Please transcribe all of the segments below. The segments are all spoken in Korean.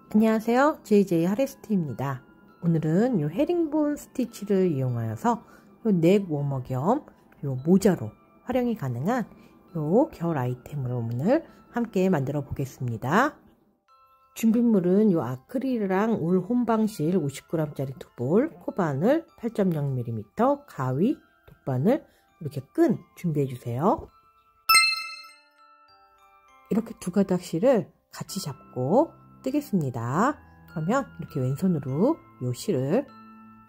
안녕하세요. JJ 하레스트입니다. 오늘은 요 헤링본 스티치를 이용하여서 요 넥 워머 겸 요 모자로 활용이 가능한 요 겨울 아이템을 오늘 함께 만들어 보겠습니다. 준비물은 요 아크릴이랑 울 혼방실 50g짜리 2볼, 코바늘 8.0mm, 가위, 독바늘, 이렇게 끈 준비해 주세요. 이렇게 두 가닥 실을 같이 잡고 뜨겠습니다. 그러면 이렇게 왼손으로 요 실을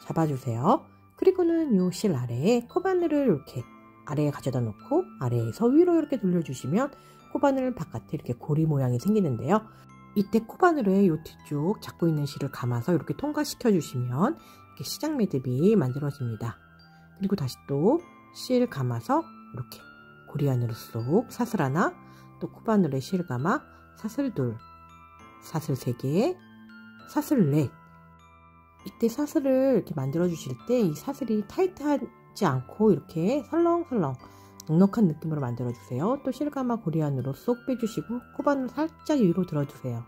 잡아주세요. 그리고는 요 실 아래에 코바늘을 이렇게 아래에 가져다 놓고 아래에서 위로 이렇게 돌려주시면 코바늘 바깥에 이렇게 고리 모양이 생기는데요. 이때 코바늘에 요 뒤쪽 잡고 있는 실을 감아서 이렇게 통과시켜 주시면 이렇게 시작 매듭이 만들어집니다. 그리고 다시 또 실 감아서 이렇게 고리 안으로 쏙 사슬 하나, 또 코바늘에 실 감아 사슬 둘, 사슬 3개, 사슬 넷. 이때 사슬을 이렇게 만들어 주실 때 이 사슬이 타이트하지 않고 이렇게 설렁설렁 넉넉한 느낌으로 만들어 주세요. 또 실감아 고리 안으로 쏙 빼주시고 코바늘 살짝 위로 들어주세요.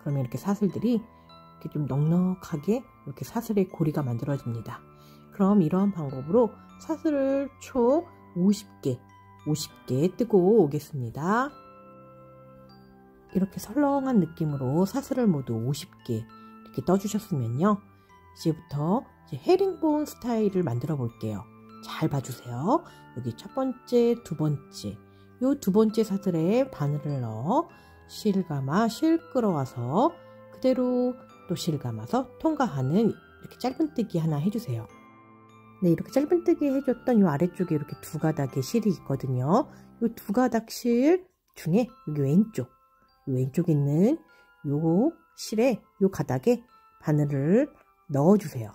그러면 이렇게 사슬들이 이렇게 좀 넉넉하게 이렇게 사슬의 고리가 만들어집니다. 그럼 이러한 방법으로 사슬을 총 50개 뜨고 오겠습니다. 이렇게 설렁한 느낌으로 사슬을 모두 50개 이렇게 떠주셨으면요. 이제부터 헤링본 스타일을 만들어 볼게요. 잘 봐주세요. 여기 첫 번째, 두 번째, 요 두 번째 사슬에 바늘을 넣어 실 감아 실 끌어와서 그대로 또 실 감아서 통과하는 이렇게 짧은뜨기 하나 해주세요. 네, 이렇게 짧은뜨기 해줬던 요 아래쪽에 이렇게 두 가닥의 실이 있거든요. 요 두 가닥 실 중에 여기 왼쪽에 있는 요 실에 요 가닥에 바늘을 넣어주세요.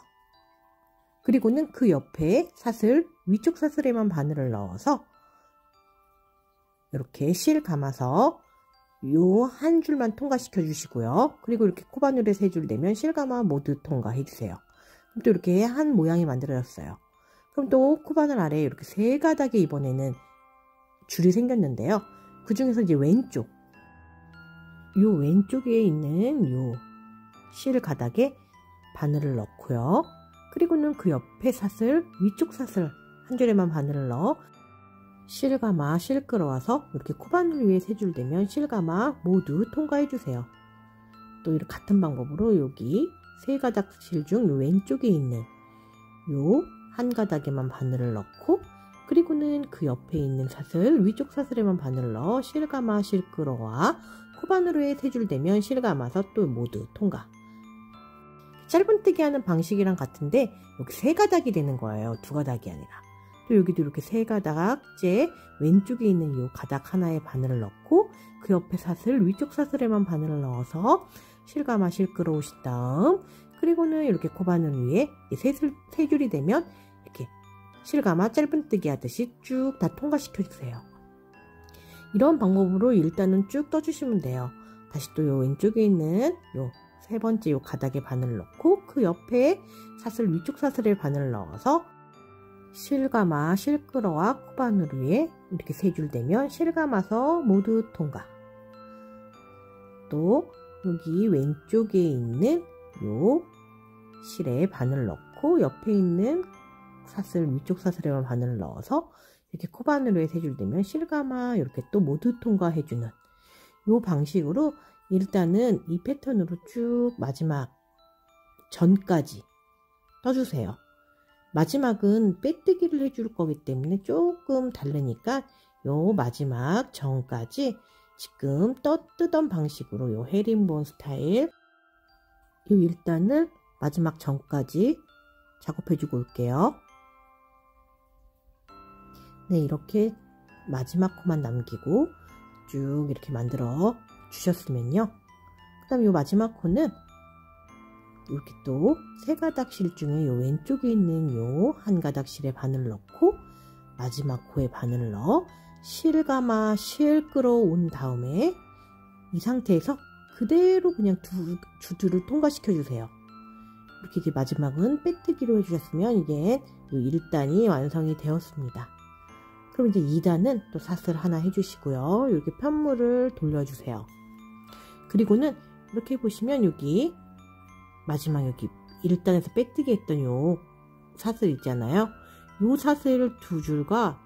그리고는 그 옆에 사슬, 위쪽 사슬에만 바늘을 넣어서 이렇게 실 감아서 요 한 줄만 통과시켜 주시고요. 그리고 이렇게 코바늘에 3줄 내면 실 감아 모두 통과해 주세요. 그럼 또 이렇게 한 모양이 만들어졌어요. 그럼 또 코바늘 아래에 이렇게 3가닥에 이번에는 줄이 생겼는데요. 그 중에서 이제 요 왼쪽에 있는 요 실 가닥에 바늘을 넣고요. 그리고는 그 옆에 사슬, 위쪽 사슬 한 줄에만 바늘을 넣어 실 감아 실 끌어와서 이렇게 코바늘 위에 3줄 대면 실 감아 모두 통과해 주세요. 또 이렇게 같은 방법으로 여기 3가닥 실 중 왼쪽에 있는 요 한 가닥에만 바늘을 넣고 그리고는 그 옆에 있는 사슬, 위쪽 사슬에만 바늘을 넣어 실 감아 실 끌어와 코바늘에 3줄 대면 실 감아서 또 모두 통과. 짧은뜨기 하는 방식이랑 같은데 여기 3가닥이 되는 거예요. 2가닥이 아니라. 또 여기도 이렇게 3가닥째 왼쪽에 있는 요 가닥 하나에 바늘을 넣고 그 옆에 사슬, 위쪽 사슬에만 바늘을 넣어서 실 감아 실 끌어오신 다음 그리고는 이렇게 코바늘 위에 3줄이 되면 이렇게 실 감아 짧은뜨기 하듯이 쭉 다 통과시켜 주세요. 이런 방법으로 일단은 쭉 떠주시면 돼요. 다시 또 요 왼쪽에 있는 요 3번째 요 가닥에 바늘을 넣고 그 옆에 사슬 위쪽 사슬에 바늘을 넣어서 실 감아 실 끌어와 코바늘 위에 이렇게 3줄 대면 실 감아서 모두 통과. 또 여기 왼쪽에 있는 요 실에 바늘 넣고 옆에 있는 사슬 위쪽 사슬에만 바늘을 넣어서 이렇게 코바늘 위에 3줄 대면 실 감아 이렇게 또 모두 통과해주는 요 방식으로 일단은 이 패턴으로 쭉 마지막 전까지 떠주세요. 마지막은 빼뜨기를 해줄 거기 때문에 조금 다르니까 요 마지막 전까지 지금 뜨던 방식으로 요 헤링본 스타일 요 일단은 마지막 전까지 작업해주고 올게요. 네, 이렇게 마지막 코만 남기고 쭉 이렇게 만들어 주셨으면요. 그 다음에 요 마지막 코는 이렇게 또 3가닥 실 중에 요 왼쪽에 있는 요 한 가닥 실에 바늘을 넣고 마지막 코에 바늘을 넣어 실 감아 실 끌어온 다음에 이 상태에서 그대로 그냥 두 줄을 통과시켜 주세요. 이렇게 이제 마지막은 빼뜨기로 해주셨으면 이게 요 1단이 완성이 되었습니다. 그럼 이제 2단은 또 사슬 하나 해주시고요. 이렇게 편물을 돌려주세요. 그리고는 이렇게 보시면 여기 마지막 여기 1단에서 빽뜨기 했던 요 사슬 있잖아요. 요 사슬 두 줄과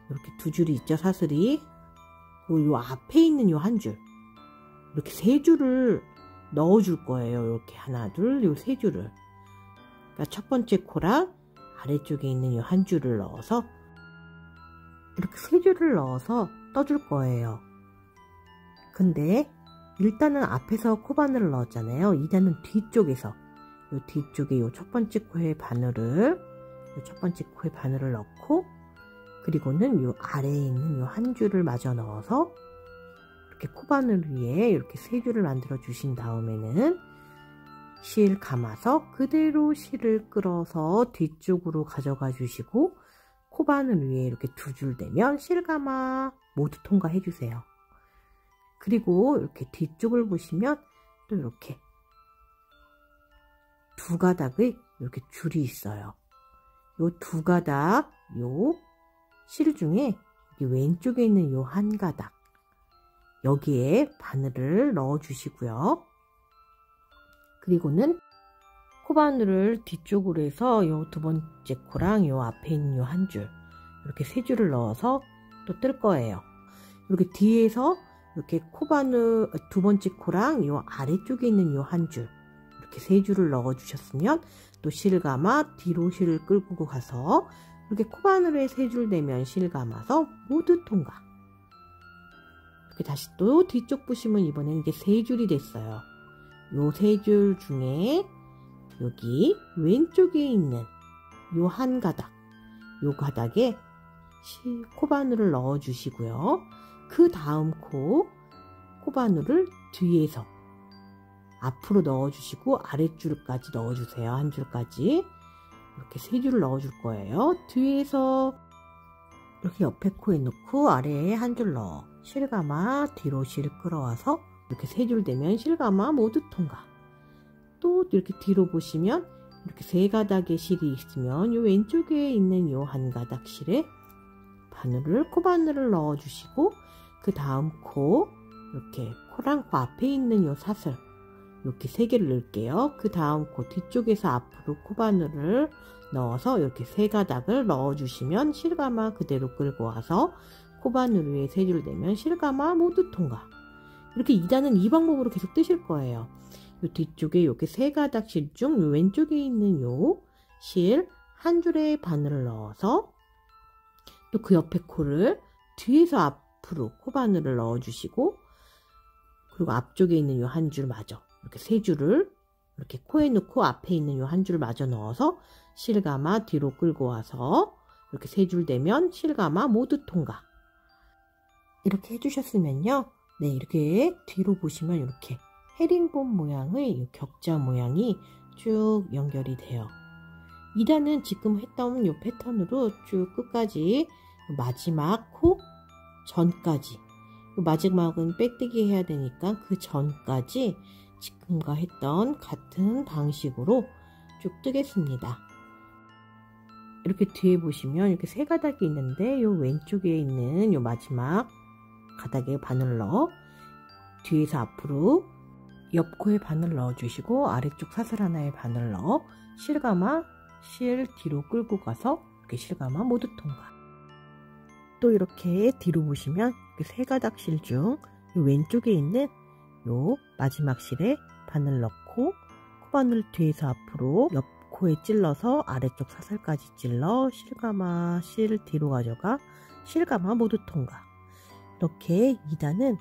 이렇게 두 줄이 있죠. 사슬이. 그리고 요 앞에 있는 요 한 줄. 이렇게 세 줄을 넣어 줄 거예요. 이렇게 하나, 둘, 요 세 줄을. 그러니까 첫 번째 코랑 아래쪽에 있는 요 한 줄을 넣어서 이렇게 세 줄을 넣어서 떠줄 거예요. 근데 1단은 앞에서 코바늘을 넣었잖아요. 2단은 뒤쪽에서 요 뒤쪽에 요 첫 번째 코에 바늘을 요 첫 번째 코에 바늘을 넣고 그리고는 요 아래에 있는 요 한 줄을 마저 넣어서 이렇게 코바늘 위에 이렇게 세 줄을 만들어 주신 다음에는 실 감아서 그대로 실을 끌어서 뒤쪽으로 가져가 주시고 코바늘 위에 이렇게 두 줄 대면 실 감아 모두 통과해 주세요. 그리고 이렇게 뒤쪽을 보시면 또 이렇게 두 가닥의 이렇게 줄이 있어요. 요 두 가닥 요 실 중에 여기 왼쪽에 있는 요 한 가닥 여기에 바늘을 넣어 주시고요. 그리고는 코바늘을 뒤쪽으로 해서 요 두 번째 코랑 요 앞에 있는 요 한 줄 이렇게 세 줄을 넣어서 또 뜰 거예요. 이렇게 뒤에서 이렇게 코바늘 두 번째 코랑 요 아래쪽에 있는 요 한 줄 이렇게 세 줄을 넣어 주셨으면 또 실 감아 뒤로 실을 끌고 가서 이렇게 코바늘에 세 줄 내면 실 감아서 모두 통과. 이렇게 다시 또 뒤쪽 보시면 이번에는 이게 세 줄이 됐어요. 요 세 줄 중에 여기 왼쪽에 있는 요 한 가닥 요 가닥에 코바늘을 넣어 주시고요. 그 다음 코바늘을 뒤에서 앞으로 넣어 주시고 아랫줄까지 넣어 주세요. 한 줄까지 이렇게 세 줄을 넣어 줄 거예요. 뒤에서 이렇게 옆에 코에 넣고 아래에 한 줄 넣어 실 감아 뒤로 실 끌어와서 이렇게 세 줄 되면 실 감아 모두 통과. 또 이렇게 뒤로 보시면 이렇게 세 가닥의 실이 있으면 요 왼쪽에 있는 요 한 가닥 실에 코바늘을 넣어 주시고 그 다음 코 이렇게 코랑 코 앞에 있는 요 사슬 이렇게 세 개를 넣을게요. 그 다음 코 뒤쪽에서 앞으로 코바늘을 넣어서 이렇게 세 가닥을 넣어 주시면 실 감아 그대로 끌고 와서 코바늘 위에 세 줄 내면 실 감아 모두 통과. 이렇게 2단은 이 방법으로 계속 뜨실 거예요. 요 뒤쪽에 이렇게 세 가닥 실 중 왼쪽에 있는 요 실 한 줄에 바늘을 넣어서 또 그 옆에 코를 뒤에서 앞으로 코바늘을 넣어 주시고 그리고 앞쪽에 있는 요 한 줄 마저 이렇게 세 줄을 이렇게 코에 넣고 앞에 있는 요 한 줄 마저 넣어서 실 감아 뒤로 끌고 와서 이렇게 세 줄 되면 실 감아 모두 통과. 이렇게 해주셨으면요. 네, 이렇게 뒤로 보시면 이렇게 헤링본 모양의 격자 모양이 쭉 연결이 돼요. 2단은 지금 했던 요 패턴으로 쭉 끝까지 마지막 코 전까지 마지막은 빽뜨기 해야 되니까 그 전까지 지금과 했던 같은 방식으로 쭉 뜨겠습니다. 이렇게 뒤에 보시면 이렇게 세 가닥이 있는데 요 왼쪽에 있는 요 마지막 가닥에 바늘 넣어 뒤에서 앞으로 옆코에 바늘 넣어 주시고 아래쪽 사슬 하나에 바늘 넣어 실 감아 실 뒤로 끌고 가서 이렇게 실 감아 모두 통과. 또 이렇게 뒤로 보시면 세 가닥 실 중 왼쪽에 있는 요 마지막 실에 바늘 넣고 코바늘 뒤에서 앞으로 옆 코에 찔러서 아래쪽 사슬까지 찔러 실 감아 실 뒤로 가져가 실 감아 모두 통과. 이렇게 2단은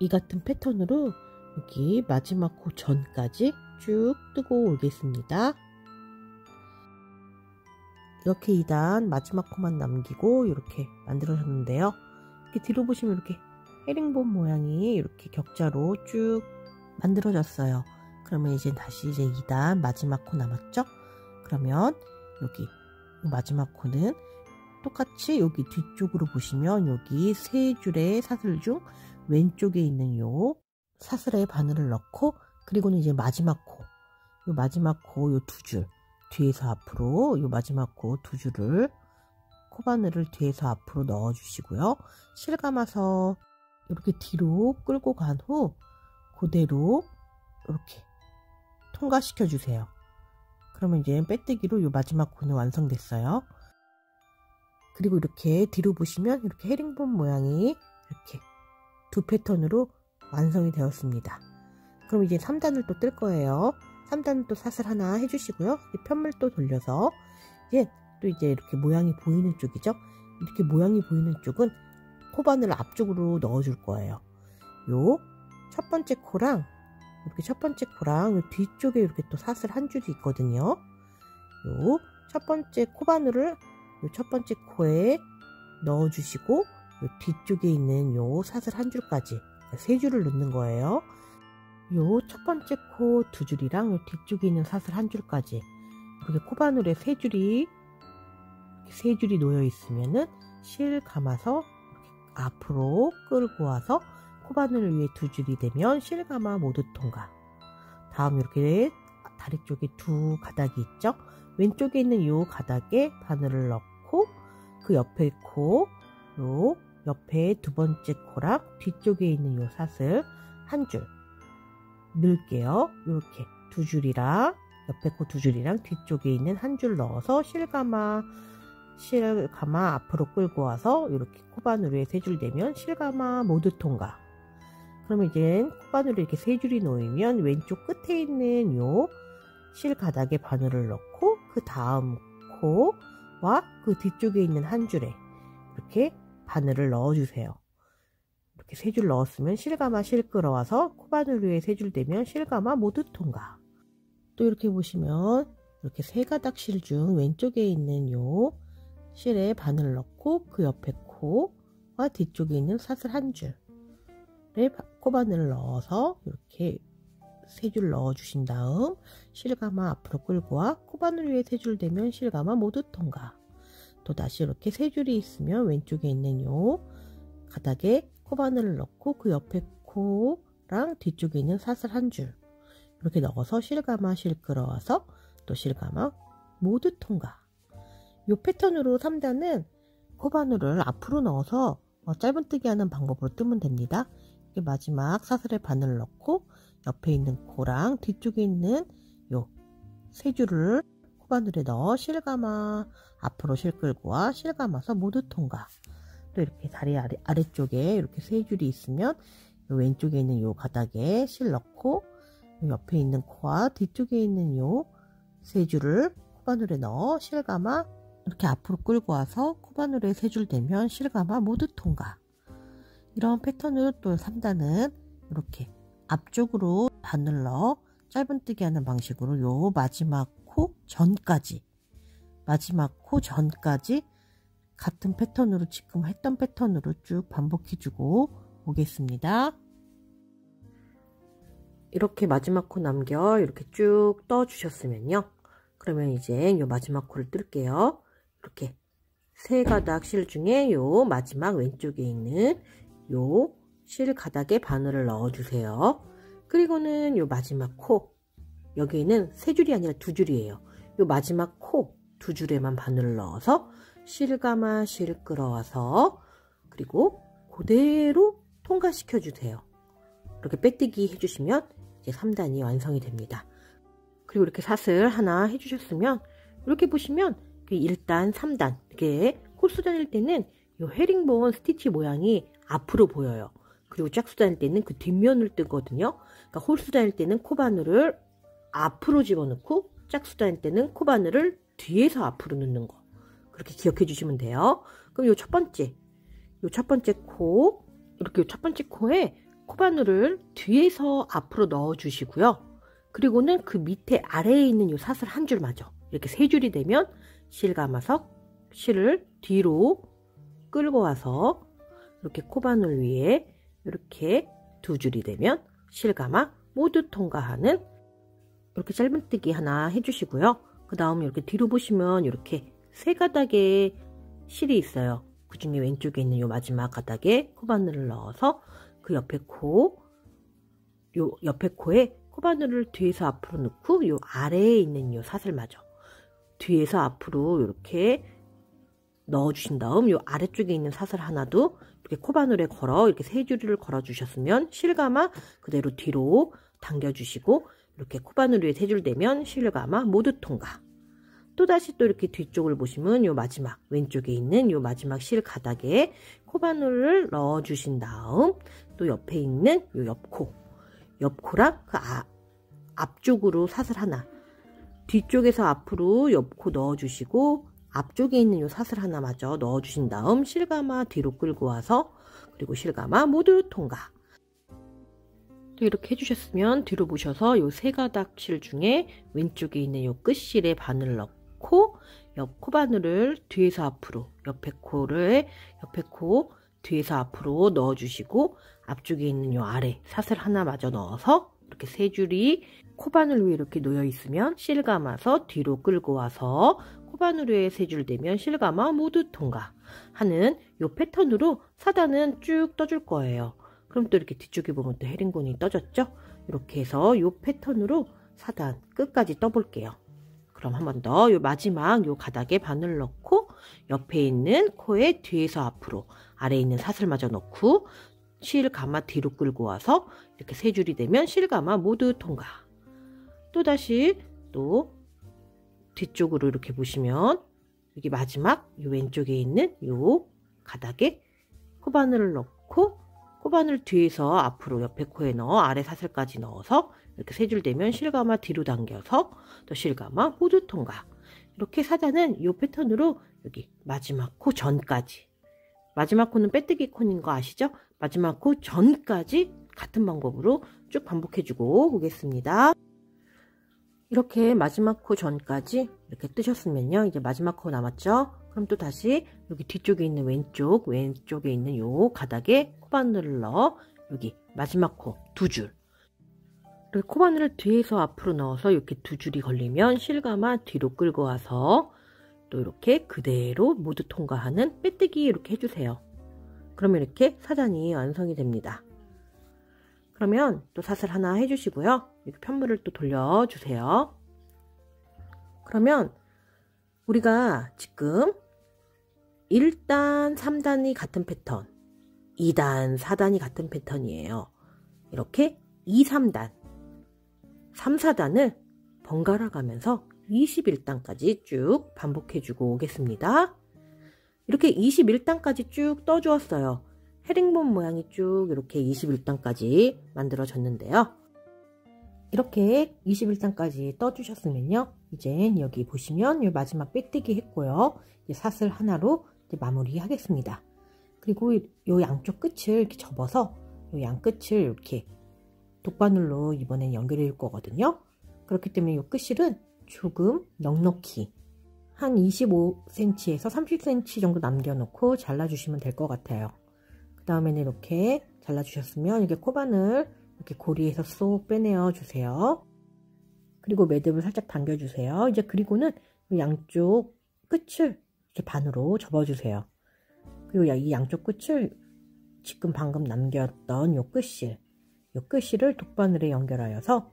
이 같은 패턴으로 여기 마지막 코 전까지 쭉 뜨고 오겠습니다. 이렇게 2단 마지막 코만 남기고 이렇게 만들어졌는데요. 이렇게 뒤로 보시면 이렇게 헤링본 모양이 이렇게 격자로 쭉 만들어졌어요. 그러면 이제 다시 2단 마지막 코 남았죠? 그러면 여기 마지막 코는 똑같이 여기 뒤쪽으로 보시면 여기 세 줄의 사슬 중 왼쪽에 있는 요 사슬에 바늘을 넣고 그리고는 이제 마지막 코, 요 마지막 코 요 두 줄 뒤에서 앞으로 요 마지막 코 두 줄을 코바늘을 뒤에서 앞으로 넣어 주시고요. 실 감아서 이렇게 뒤로 끌고 간 후 그대로 이렇게 통과시켜 주세요. 그러면 이제 빼뜨기로 요 마지막 코는 완성됐어요. 그리고 이렇게 뒤로 보시면 이렇게 헤링본 모양이 이렇게 두 패턴으로 완성이 되었습니다. 그럼 이제 3단을 또 뜰 거예요. 3단은 또 사슬 하나 해주시고요. 편물 또 돌려서 이제 이렇게 모양이 보이는 쪽이죠. 이렇게 모양이 보이는 쪽은 코바늘을 앞쪽으로 넣어줄 거예요. 요 첫 번째 코랑 이렇게 첫 번째 코랑 요 뒤쪽에 이렇게 또 사슬 한 줄이 있거든요. 요 첫 번째 코바늘을 요 첫 번째 코에 넣어주시고 요 뒤쪽에 있는 요 사슬 한 줄까지 세 줄을 넣는 거예요. 요 첫 번째 코 두 줄이랑 요 뒤쪽에 있는 사슬 한 줄까지 이렇게 코바늘에 세 줄이 놓여 있으면은 실 감아서 앞으로 끌고 와서 코바늘 위에 두 줄이 되면 실 감아 모두 통과. 다음 이렇게 다리 쪽에 두 가닥이 있죠. 왼쪽에 있는 요 가닥에 바늘을 넣고 그 옆에 코, 요 옆에 두 번째 코랑 뒤쪽에 있는 요 사슬 한 줄 넣을게요. 이렇게 두 줄이랑 옆에 코 두 줄이랑 뒤쪽에 있는 한 줄 넣어서 실 감아 앞으로 끌고 와서 이렇게 코바늘 위에 세 줄 되면 실 감아 모두 통과. 그러면 이제 코바늘에 이렇게 세 줄이 놓이면 왼쪽 끝에 있는 요 실 가닥에 바늘을 넣고 그 다음 코와 그 뒤쪽에 있는 한 줄에 이렇게 바늘을 넣어주세요. 이렇게 세 줄 넣었으면 실 감아 실 끌어와서 코바늘 위에 세 줄 되면 실 감아 모두 통과. 또 이렇게 보시면 이렇게 세 가닥 실 중 왼쪽에 있는 요 실에 바늘을 넣고 그 옆에 코와 뒤쪽에 있는 사슬 한 줄에 코바늘을 넣어서 이렇게 세 줄 넣어 주신 다음 실 감아 앞으로 끌고 와 코바늘 위에 세 줄 되면 실 감아 모두 통과. 또 다시 이렇게 세 줄이 있으면 왼쪽에 있는 요 가닥에 코바늘을 넣고 그 옆에 코랑 뒤쪽에 있는 사슬 한 줄 이렇게 넣어서 실 감아 실 끌어와서 또 실 감아 모두 통과. 이 패턴으로 3단은 코바늘을 앞으로 넣어서 짧은뜨기 하는 방법으로 뜨면 됩니다. 이렇게 마지막 사슬에 바늘을 넣고 옆에 있는 코랑 뒤쪽에 있는 요 세 줄을 코바늘에 넣어 실 감아 앞으로 실 끌고 와 실 감아서 모두 통과. 또 이렇게 다리 아래쪽에 이렇게 세 줄이 있으면 요 왼쪽에 있는 요 가닥에 실 넣고 요 옆에 있는 코와 뒤쪽에 있는 요 세 줄을 코바늘에 넣어 실 감아 이렇게 앞으로 끌고 와서 코바늘에 세 줄 되면 실 감아 모두 통과. 이런 패턴으로 또 3단은 이렇게 앞쪽으로 바늘 넣어 짧은뜨기 하는 방식으로 요 마지막 코 전까지 같은 패턴으로 지금 했던 패턴으로 쭉 반복해주고 오겠습니다. 이렇게 마지막 코 남겨 이렇게 쭉 떠 주셨으면요. 그러면 이제 요 마지막 코를 뜰게요. 이렇게 세 가닥 실 중에 요 마지막 왼쪽에 있는 요 실 가닥에 바늘을 넣어 주세요. 그리고는 요 마지막 코 여기는 세 줄이 아니라 두 줄이에요. 요 마지막 코 두 줄에만 바늘을 넣어서 실 감아 실 끌어와서 그리고 그대로 통과시켜 주세요. 이렇게 빼뜨기 해주시면 이제 3단이 완성이 됩니다. 그리고 이렇게 사슬 하나 해주셨으면 이렇게 보시면 1단, 3단 이렇게 홀수 다닐 때는 이 헤링본 스티치 모양이 앞으로 보여요. 그리고 짝수 다닐 때는 그 뒷면을 뜨거든요. 그러니까 홀수 다닐 때는 코바늘을 앞으로 집어넣고 짝수 다닐 때는 코바늘을 뒤에서 앞으로 넣는 거. 그렇게 기억해 주시면 돼요. 그럼 요 첫 번째 코 이렇게 첫 번째 코에 코바늘을 뒤에서 앞으로 넣어 주시고요. 그리고는 그 밑에 아래에 있는 요 사슬 한 줄 마저 이렇게 세 줄이 되면 실 감아서 실을 뒤로 끌고 와서 이렇게 코바늘 위에 이렇게 두 줄이 되면 실 감아 모두 통과하는 이렇게 짧은뜨기 하나 해주시고요. 그 다음에 이렇게 뒤로 보시면 이렇게 세 가닥의 실이 있어요. 그 중에 왼쪽에 있는 요 마지막 가닥에 코바늘을 넣어서 그 옆에 옆에 코에 코바늘을 뒤에서 앞으로 넣고 요 아래에 있는 요 사슬마저 뒤에서 앞으로 이렇게 넣어주신 다음 요 아래쪽에 있는 사슬 하나도 이렇게 코바늘에 걸어 이렇게 세 줄을 걸어 주셨으면 실 감아 그대로 뒤로 당겨주시고 이렇게 코바늘 위에 3줄 대면 실가마 모두 통과. 또다시 또 이렇게 뒤쪽을 보시면 요 마지막 왼쪽에 있는 요 마지막 실 가닥에 코바늘을 넣어 주신 다음 또 옆에 있는 요 옆코랑 그 앞쪽으로 사슬 하나, 뒤쪽에서 앞으로 옆코 넣어 주시고 앞쪽에 있는 요 사슬 하나 마저 넣어 주신 다음 실가마 뒤로 끌고 와서 그리고 실가마 모두 통과. 또 이렇게 해주셨으면 뒤로 보셔서 요 3가닥 실 중에 왼쪽에 있는 요 끝실에 바늘 넣고 옆 코바늘을 뒤에서 앞으로 옆에 코 뒤에서 앞으로 넣어 주시고 앞쪽에 있는 요 아래 사슬 하나 마저 넣어서 이렇게 3줄이 코바늘 위에 이렇게 놓여 있으면 실 감아서 뒤로 끌고 와서 코바늘 위에 3줄 대면 실 감아 모두 통과 하는 요 패턴으로 사단은 쭉 떠줄 거예요. 그럼 또 이렇게 뒤쪽에 보면 또 헤링본이 떠졌죠? 이렇게 해서 요 패턴으로 사단 끝까지 떠볼게요. 그럼 한 번 더 요 마지막 요 가닥에 바늘 넣고 옆에 있는 코에 뒤에서 앞으로 아래에 있는 사슬마저 넣고 실 감아 뒤로 끌고 와서 이렇게 3줄이 되면 실 감아 모두 통과. 또다시 또 뒤쪽으로 이렇게 보시면 여기 마지막 요 왼쪽에 있는 요 가닥에 코바늘을 넣고 코바늘 뒤에서 앞으로 옆에 코에 넣어 아래 사슬까지 넣어서 이렇게 3줄 대면 실감아 뒤로 당겨서 또 실감아 모두 통과. 이렇게 사단은 이 패턴으로 여기 마지막 코 전까지, 마지막 코는 빼뜨기 코인 거 아시죠? 마지막 코 전까지 같은 방법으로 쭉 반복해주고 오겠습니다. 이렇게 마지막 코 전까지 이렇게 뜨셨으면요, 이제 마지막 코 남았죠? 그럼 또 다시 여기 뒤쪽에 있는 왼쪽에 있는 요 가닥에 코바늘을 넣어 여기 마지막 코 2줄, 이렇게 코바늘을 뒤에서 앞으로 넣어서 이렇게 2줄이 걸리면 실감아 뒤로 끌고 와서 또 이렇게 그대로 모두 통과하는 빼뜨기 이렇게 해주세요. 그러면 이렇게 사단이 완성이 됩니다. 그러면 또 사슬 하나 해주시고요, 이렇게 편물을 또 돌려주세요. 그러면 우리가 지금 1단, 3단이 같은 패턴, 2단, 4단이 같은 패턴이에요. 이렇게 2, 3단, 3, 4단을 번갈아 가면서 21단까지 쭉 반복해주고 오겠습니다. 이렇게 21단까지 쭉 떠주었어요. 헤링본 모양이 쭉 이렇게 21단까지 만들어졌는데요. 이렇게 21단까지 떠주셨으면요, 이제 여기 보시면 이 마지막 빼뜨기 했고요, 이제 사슬 하나로 이제 마무리 하겠습니다. 그리고 이 양쪽 끝을 이렇게 접어서 이 양 끝을 이렇게 독바늘로 이번엔 연결해 줄 거거든요. 그렇기 때문에 이 끝실은 조금 넉넉히 한 25cm에서 30cm 정도 남겨놓고 잘라주시면 될 것 같아요. 그 다음에는 이렇게 잘라주셨으면 이렇게 코바늘 이렇게 고리에서 쏙 빼내어 주세요. 그리고 매듭을 살짝 당겨주세요. 이제 그리고는 양쪽 끝을 이렇게 반으로 접어주세요. 그리고 이 양쪽 끝을 지금 방금 남겼던 요 끝실을 독바늘에 연결하여서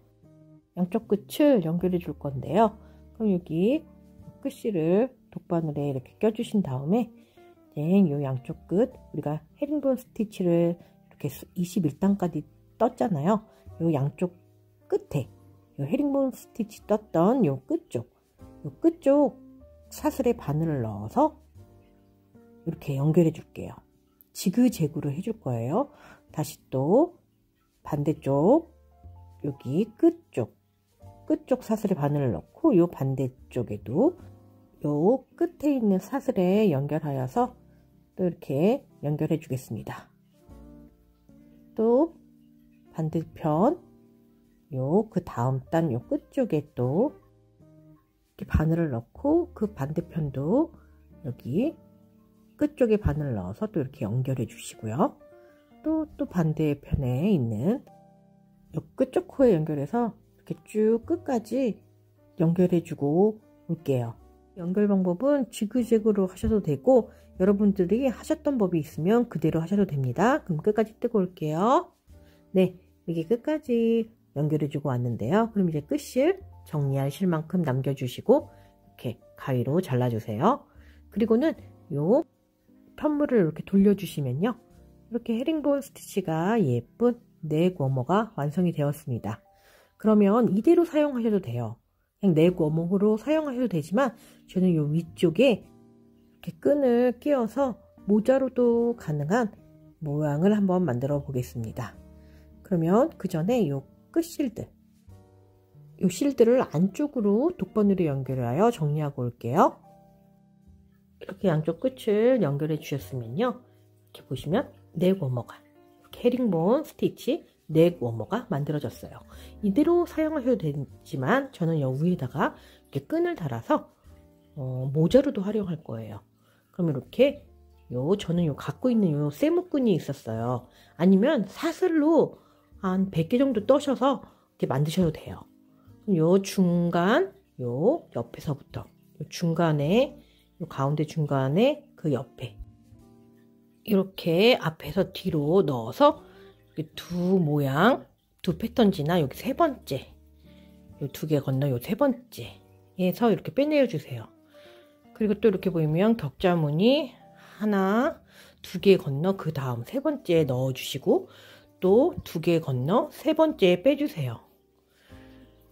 양쪽 끝을 연결해 줄 건데요. 그럼 여기 끝실을 독바늘에 이렇게 껴주신 다음에 이제 요 양쪽 끝, 우리가 헤링본 스티치를 이렇게 21단까지 떴잖아요. 요 양쪽 끝에 요 헤링본 스티치 떴던 요 끝쪽 사슬에 바늘을 넣어서 이렇게 연결해 줄게요. 지그재그로 해줄 거예요. 다시 또 반대쪽 여기 끝쪽 사슬에 바늘을 넣고 요 반대쪽에도 요 끝에 있는 사슬에 연결하여서 또 이렇게 연결해 주겠습니다. 또 반대편 요 그 다음 단 요 끝쪽에 또 이렇게 바늘을 넣고 그 반대편도 여기 끝쪽에 바늘을 넣어서 또 이렇게 연결해 주시고요. 또 반대편에 있는 요 끝쪽 코에 연결해서 이렇게 쭉 끝까지 연결해 주고 올게요. 연결 방법은 지그재그로 하셔도 되고 여러분들이 하셨던 법이 있으면 그대로 하셔도 됩니다. 그럼 끝까지 뜨고 올게요. 네, 이게 끝까지 연결해 주고 왔는데요. 그럼 이제 끝실 정리할 실만큼 남겨주시고 이렇게 가위로 잘라주세요. 그리고는 요 편물을 이렇게 돌려주시면요, 이렇게 헤링본 스티치가 예쁜 넥 워머가 완성이 되었습니다. 그러면 이대로 사용하셔도 돼요. 그냥 넥 워머로 사용하셔도 되지만 저는 이 위쪽에 이렇게 끈을 끼워서 모자로도 가능한 모양을 한번 만들어 보겠습니다. 그러면 그 전에 이 끝실들, 이 실들을 안쪽으로 독번으로 연결하여 정리하고 올게요. 이렇게 양쪽 끝을 연결해 주셨으면요, 이렇게 보시면 넥 워머가, 헤링본 스티치 넥 워머가 만들어졌어요. 이대로 사용하셔도 되지만 저는 여 위에다가 이렇게 끈을 달아서 모자로도 활용할 거예요. 그럼 이렇게 저는 갖고 있는 요 세무끈이 있었어요. 아니면 사슬로 한 100개 정도 떠셔서 이렇게 만드셔도 돼요. 요 중간, 요 옆에서부터, 요 중간에, 요 가운데 중간에 그 옆에 이렇게 앞에서 뒤로 넣어서 두 모양, 두 패턴지나 여기 세 번째, 요 두 개 건너 요 세 번째에서 이렇게 빼내어 주세요. 그리고 또 이렇게 보이면 격자무늬 하나, 두 개 건너 그 다음 세 번째에 넣어 주시고 또 두 개 건너 세 번째에 빼주세요.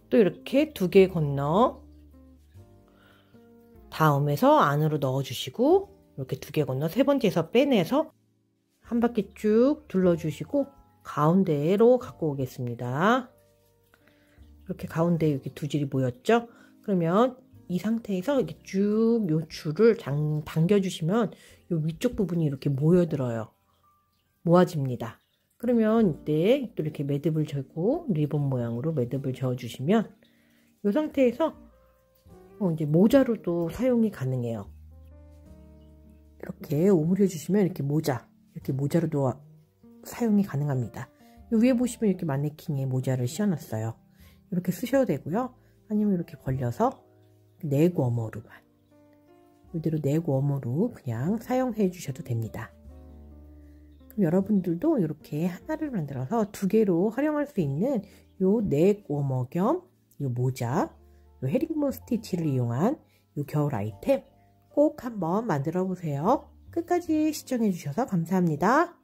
또 이렇게 두 개 건너 다음에서 안으로 넣어 주시고 이렇게 두 개 건너 세 번째에서 빼내서 한 바퀴 쭉 둘러 주시고 가운데로 갖고 오겠습니다. 이렇게 가운데 여기 두 줄이 모였죠? 그러면 이 상태에서 이렇게 쭉 요 줄을 당겨 주시면 요 위쪽 부분이 이렇게 모여들어요. 모아집니다. 그러면 이때 또 이렇게 매듭을 재고 리본 모양으로 매듭을 저어 주시면 이 상태에서 이제 모자로도 사용이 가능해요. 이렇게 오므려 주시면 이렇게 모자로도 사용이 가능합니다. 위에 보시면 이렇게 마네킹에 모자를 씌워놨어요. 이렇게 쓰셔도 되고요. 아니면 이렇게 벌려서 넥 워머로만, 이대로 넥 워머로 그냥 사용해 주셔도 됩니다. 그럼 여러분들도 이렇게 하나를 만들어서 두 개로 활용할 수 있는 요 넥 워머 겸 요 모자, 요 헤링본 스티치를 이용한 요 겨울 아이템 꼭 한번 만들어 보세요. 끝까지 시청해 주셔서 감사합니다.